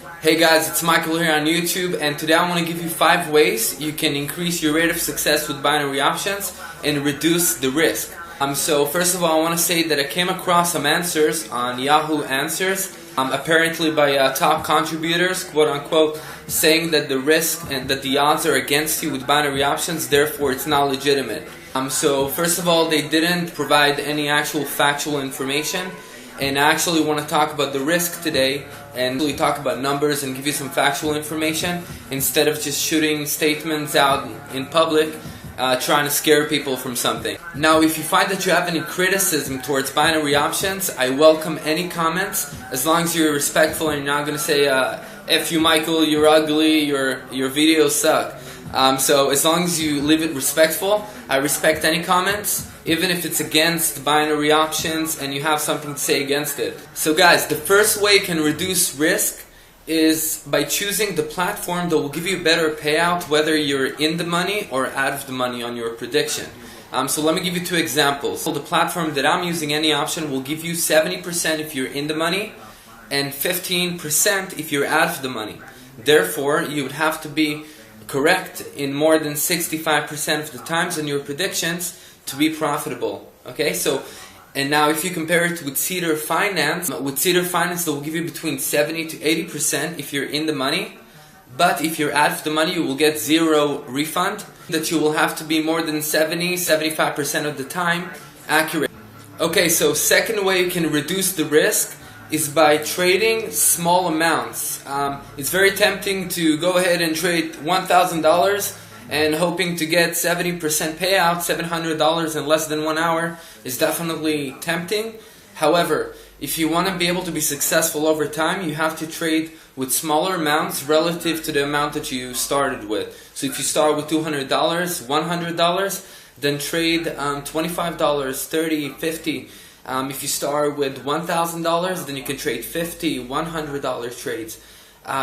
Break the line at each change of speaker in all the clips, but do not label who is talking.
Hey guys, it's Michael here on YouTube, and today I want to give you 5 ways you can increase your rate of success with binary options and reduce the risk. So first of all, I want to say that I came across some answers on Yahoo Answers, apparently by top contributors, quote unquote, saying that the risk and that the odds are against you with binary options, therefore it's not legitimate. So first of all, they didn't provide any actual factual information. And I actually want to talk about the risk today and really talk about numbers and give you some factual information instead of just shooting statements out in public trying to scare people from something. Now, if you find that you have any criticism towards binary options, I welcome any comments as long as you're respectful and you're not going to say, F you Michael, you're ugly, your videos suck. So as long as you leave it respectful, I respect any comments, even if it's against binary options and you have something to say against it. So guys, the first way you can reduce risk is by choosing the platform that will give you a better payout whether you're in the money or out of the money on your prediction. So let me give you 2 examples. So the platform that I'm using, Any Option, will give you 70% if you're in the money and 15% if you're out of the money. Therefore, you would have to be correct in more than 65% of the times on your predictions to be profitable. Okay, so and now if you compare it with Cedar Finance, they will give you between 70 to 80% if you're in the money, but if you're out of the money you will get 0 refund, that you will have to be more than 75% of the time accurate. Okay, so second way you can reduce the risk is by trading small amounts. It's very tempting to go ahead and trade $1,000 and hoping to get 70% payout, $700 in less than 1 hour is definitely tempting. However, if you want to be able to be successful over time, you have to trade with smaller amounts relative to the amount that you started with. So if you start with $200, $100, then trade $25, $30, $50. If you start with $1,000, then you can trade $50, $100 trades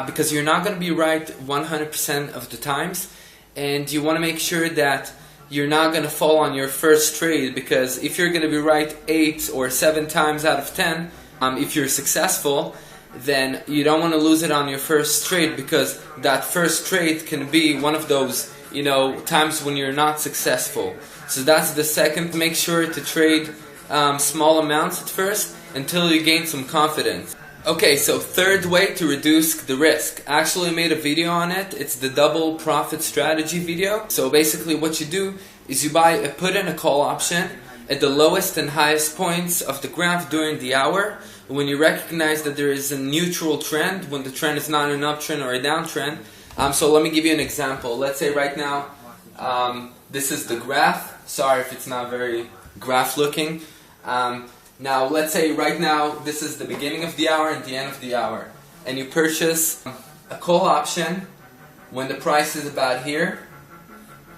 because you're not going to be right 100% of the times, and you want to make sure that you're not going to fall on your first trade, because if you're going to be right 8 or 7 times out of 10, if you're successful, then you don't want to lose it on your first trade, because that first trade can be one of those, times when you're not successful. So that's the second. Make sure to trade small amounts at first until you gain some confidence. Okay, so third way to reduce the risk. I actually made a video on it. It's the double profit strategy video. So basically what you do is you buy a put and a call option at the lowest and highest points of the graph during the hour, when you recognize that there is a neutral trend, when the trend is not an uptrend or a downtrend. So let me give you an example. Let's say right now this is the graph. Sorry if it's not very graph looking. Now let's say right now this is the beginning of the hour and the end of the hour, and you purchase a call option when the price is about here,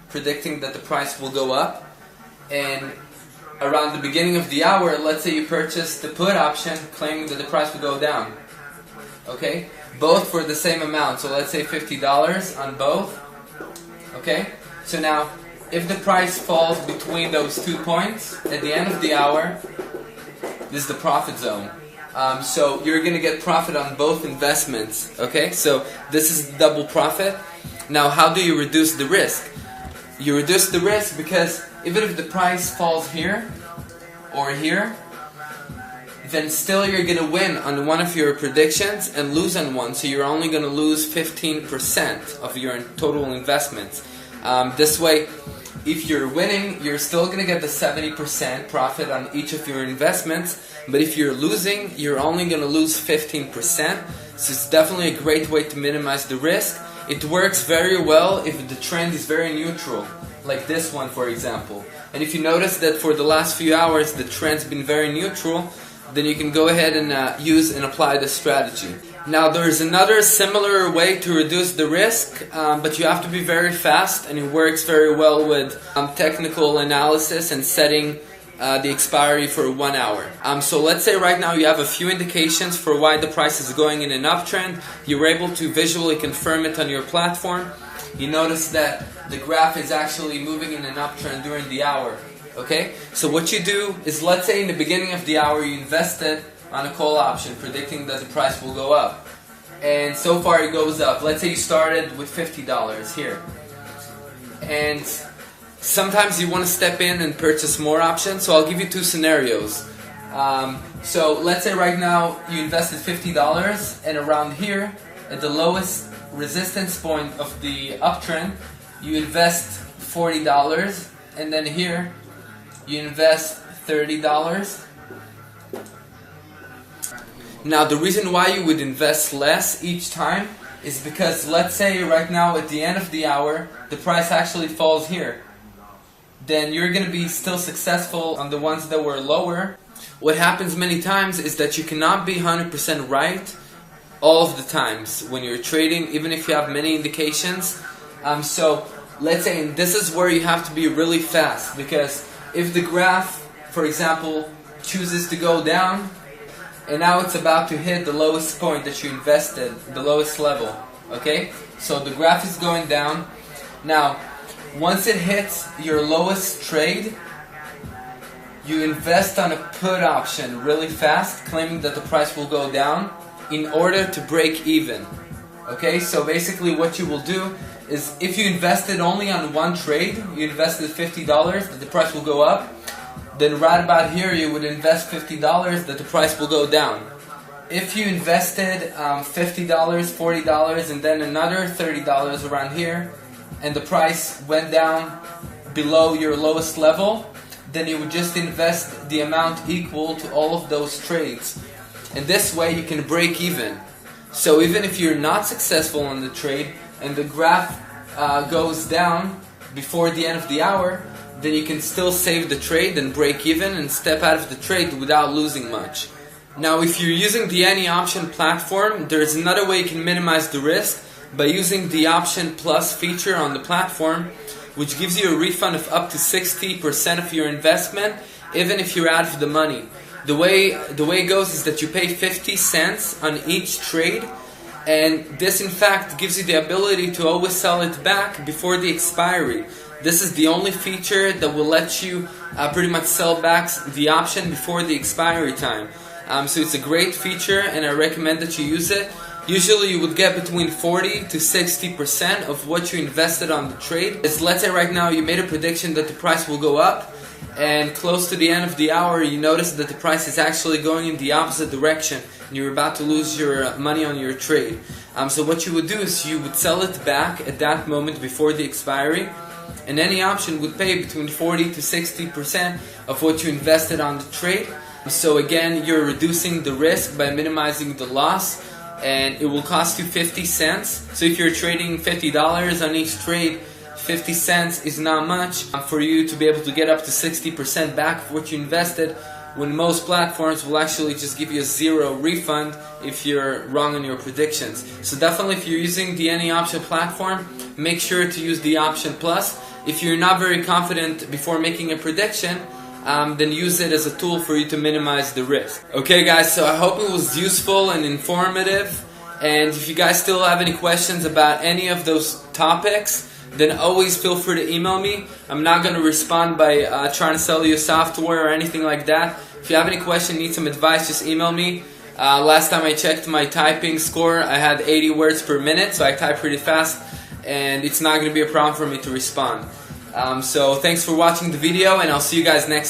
predicting that the price will go up, and around the beginning of the hour, let's say you purchase the put option claiming that the price will go down. Okay, both for the same amount, so let's say $50 on both. Okay, so now if the price falls between those 2 points at the end of the hour, this is the profit zone. So you're going to get profit on both investments. Okay, so this is double profit. Now how do you reduce the risk? You reduce the risk because even if the price falls here or here, then still you're going to win on one of your predictions and lose on one. So you're only going to lose 15% of your total investments. This way, if you're winning, you're still going to get the 70% profit on each of your investments, but if you're losing, you're only going to lose 15%. So it's definitely a great way to minimize the risk. It works very well if the trend is very neutral, like this one for example. And if you notice that for the last few hours the trend's been very neutral, then you can go ahead and use and apply this strategy. Now there's another similar way to reduce the risk, but you have to be very fast, and it works very well with technical analysis and setting the expiry for 1 hour. So let's say right now you have a few indications for why the price is going in an uptrend. You're able to visually confirm it on your platform. You notice that the graph is actually moving in an uptrend during the hour. Okay, so what you do is, let's say in the beginning of the hour you invested on a call option predicting that the price will go up. and so far it goes up. Let's say you started with $50 here, and sometimes you want to step in and purchase more options. So I'll give you two scenarios. So let's say right now you invested $50, and around here at the lowest resistance point of the uptrend you invest $40, and then here you invest $30. Now the reason why you would invest less each time is because, let's say right now at the end of the hour the price actually falls here. Then you're going to be still successful on the ones that were lower. What happens many times is that you cannot be 100% right all of the times when you're trading, even if you have many indications. So let's say, and this is where you have to be really fast, because if the graph, for example, chooses to go down, and now it's about to hit the lowest point that you invested, the lowest level, okay? So the graph is going down. Now, once it hits your lowest trade, you invest on a put option really fast, claiming that the price will go down in order to break even. Okay, so basically what you will do is, if you invested only on one trade, you invested $50 that the price will go up, then right about here you would invest $50 that the price will go down. If you invested $50, $40, and then another $30 around here, and the price went down below your lowest level, then you would just invest the amount equal to all of those trades. And this way you can break even. So even if you're not successful on the trade and the graph goes down before the end of the hour, then you can still save the trade and break even and step out of the trade without losing much. Now, if you're using the Any Option platform, there's another way you can minimize the risk by using the Option Plus feature on the platform, which gives you a refund of up to 60% of your investment, even if you're out of the money. The way it goes is that you pay 50 cents on each trade, and this in fact gives you the ability to always sell it back before the expiry. This is the only feature that will let you pretty much sell back the option before the expiry time. So it's a great feature, and I recommend that you use it. Usually you would get between 40 to 60% of what you invested on the trade. Let's say right now you made a prediction that the price will go up, and close to the end of the hour you notice that the price is actually going in the opposite direction and you're about to lose your money on your trade. So what you would do is you would sell it back at that moment before the expiry, and Any Option would pay between 40 to 60% of what you invested on the trade. So again, you're reducing the risk by minimizing the loss, and it will cost you 50 cents. So if you're trading $50 on each trade, 50 cents is not much for you to be able to get up to 60% back of what you invested, when most platforms will actually just give you a zero refund if you're wrong on your predictions. So definitely, if you're using the Any Option platform, make sure to use the Option Plus. If you're not very confident before making a prediction, then use it as a tool for you to minimize the risk. Okay guys, so I hope it was useful and informative, and if you guys still have any questions about any of those topics, then always feel free to email me. I'm not going to respond by trying to sell you software or anything like that. If you have any question, need some advice, just email me. Last time I checked my typing score, I had 80 words per minute, so I type pretty fast, and it's not going to be a problem for me to respond. So thanks for watching the video, and I'll see you guys next time.